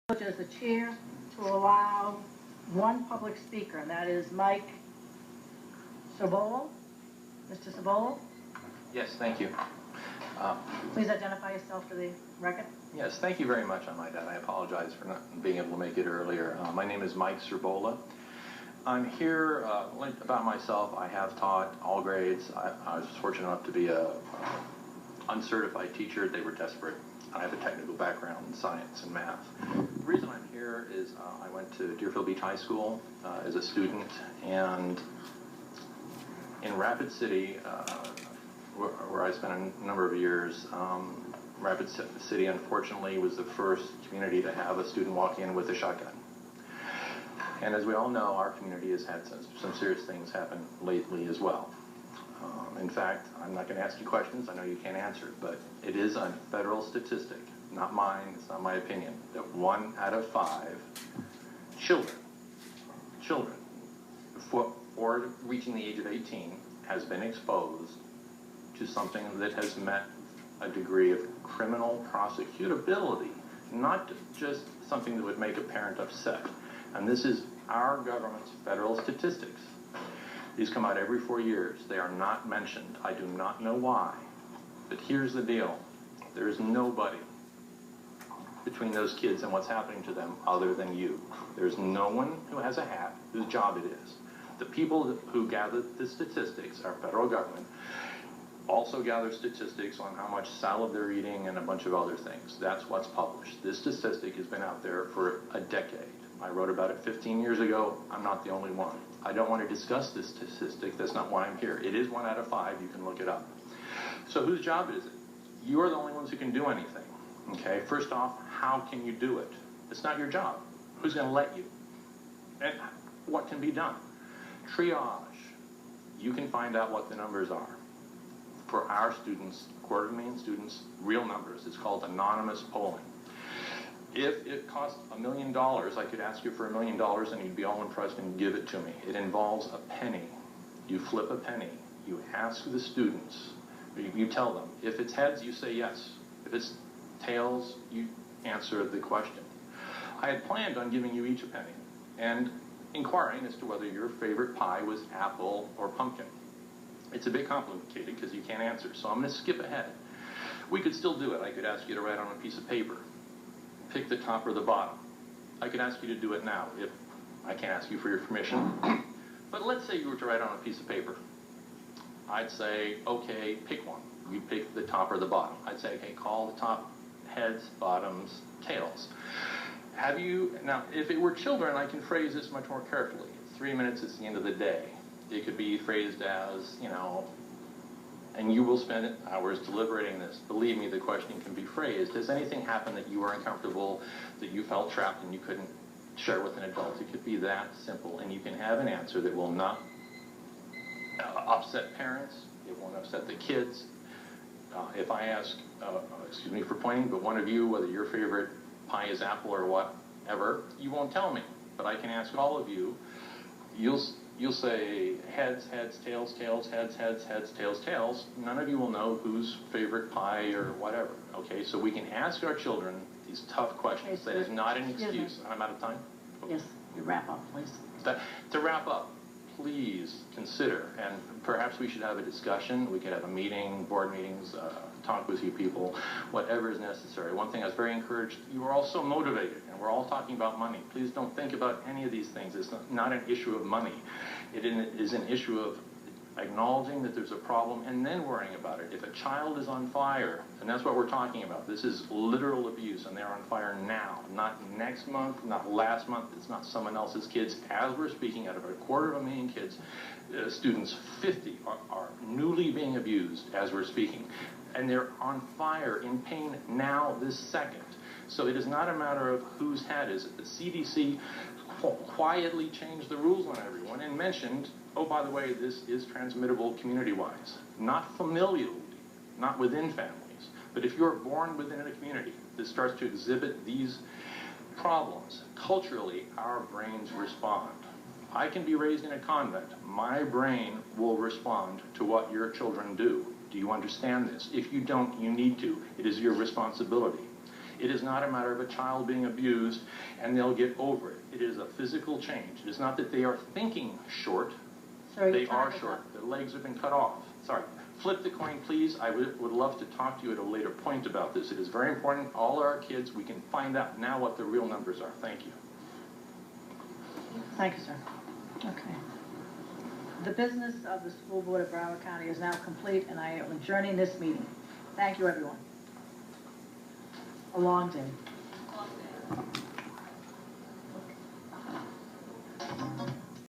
As the chair to allow one public speaker, and that is Mike Sobola. Mr. Sobola? Yes, thank you. Please identify yourself for the record. Yes, thank you very much on my dad. I apologize for not being able to make it earlier. My name is Mike Sobola. I'm here about myself. I have taught all grades. I was fortunate enough to be a uncertified teacher. They were desperate. I have a technical background in science and math. The reason I'm here is I went to Deerfield Beach High School as a student, and in Rapid City, where I spent a number of years, Rapid City unfortunately was the first community to have a student walk in with a shotgun. And as we all know, our community has had some serious things happen lately as well. In fact, I'm not going to ask you questions. I know you can't answer, but it is a federal statistic, not mine, it's not my opinion, that 1 out of 5 children, before reaching the age of 18, has been exposed to something that has met a degree of criminal prosecutability, not just something that would make a parent upset. And this is our government's federal statistics. These come out every 4 years. They are not mentioned. I do not know why. But here's the deal. There is nobody between those kids and what's happening to them other than you. There's no one who has a hat whose job it is. The people who gather the statistics, our federal government, also gather statistics on how much salad they're eating and a bunch of other things. That's what's published. This statistic has been out there for a decade. I wrote about it 15 years ago. I'm not the only one. I don't want to discuss this statistic. That's not why I'm here. It is 1 out of 5. You can look it up. So whose job is it? You are the only ones who can do anything. Okay? First off, how can you do it? It's not your job. Who's going to let you? And what can be done? Triage. You can find out what the numbers are. For our students, 250,000 students, real numbers. It's called anonymous polling. If it cost $1 million, I could ask you for $1 million and you'd be all impressed and give it to me. It involves a penny. You flip a penny. You ask the students. You tell them. If it's heads, you say yes. If it's tails, you answer the question. I had planned on giving you each a penny and inquiring as to whether your favorite pie was apple or pumpkin. It's a bit complicated because you can't answer, so I'm going to skip ahead. We could still do it. I could ask you to write on a piece of paper. Pick the top or the bottom. I could ask you to do it now if I can't ask you for your permission. But let's say you were to write on a piece of paper. I'd say, okay, pick one. You pick the top or the bottom. I'd say, okay, call the top heads, bottoms, tails. Now, if it were children, I can phrase this much more carefully. 3 minutes is the end of the day. It could be phrased as, and you will spend hours deliberating this. Believe me, the question can be phrased. Has anything happened that you were uncomfortable, that you felt trapped and you couldn't share with an adult? It could be that simple, and you can have an answer that will not upset parents. It won't upset the kids. If I ask, excuse me for pointing, but one of you, whether your favorite pie is apple or whatever, you won't tell me. But I can ask all of you. You'll say heads, heads, tails, tails, heads, heads, heads, tails, tails. None of you will know whose favorite pie or whatever. Okay, so we can ask our children these tough questions. That is not an excuse. I'm out of time? Okay. Yes, you wrap up, please. To wrap up, please consider, and perhaps we should have a discussion. We could have a meeting, board meetings, talk with you people, whatever is necessary. One thing I was very encouraged, you were all so motivated, and we're all talking about money. Please don't think about any of these things. It's not an issue of money. It is an issue of acknowledging that there's a problem and then worrying about it. If a child is on fire, and that's what we're talking about, this is literal abuse, and they're on fire now, not next month, not last month, it's not someone else's kids. As we're speaking, out of 250,000 kids, students, 50 are newly being abused as we're speaking, and they're on fire in pain now, this second. So it is not a matter of whose hat is it. The CDC quietly changed the rules on everyone and mentioned, oh, by the way, this is transmittable community-wise, not familially, not within families. But if you're born within a community that starts to exhibit these problems, culturally, our brains respond. I can be raised in a convent. My brain will respond to what your children do. Do you understand this? If you don't, you need to. It is your responsibility. It is not a matter of a child being abused and they'll get over it. It is a physical change. It is not that they are thinking short. Sir, They your time are is short. up. Their legs have been cut off. Sorry. Flip the coin, please. I would love to talk to you at a later point about this. It is very important. All our kids, we can find out now what the real numbers are. Thank you. Thank you, sir. Okay. The business of the school board of Broward County is now complete, and I am adjourning this meeting. Thank you, everyone. A long day.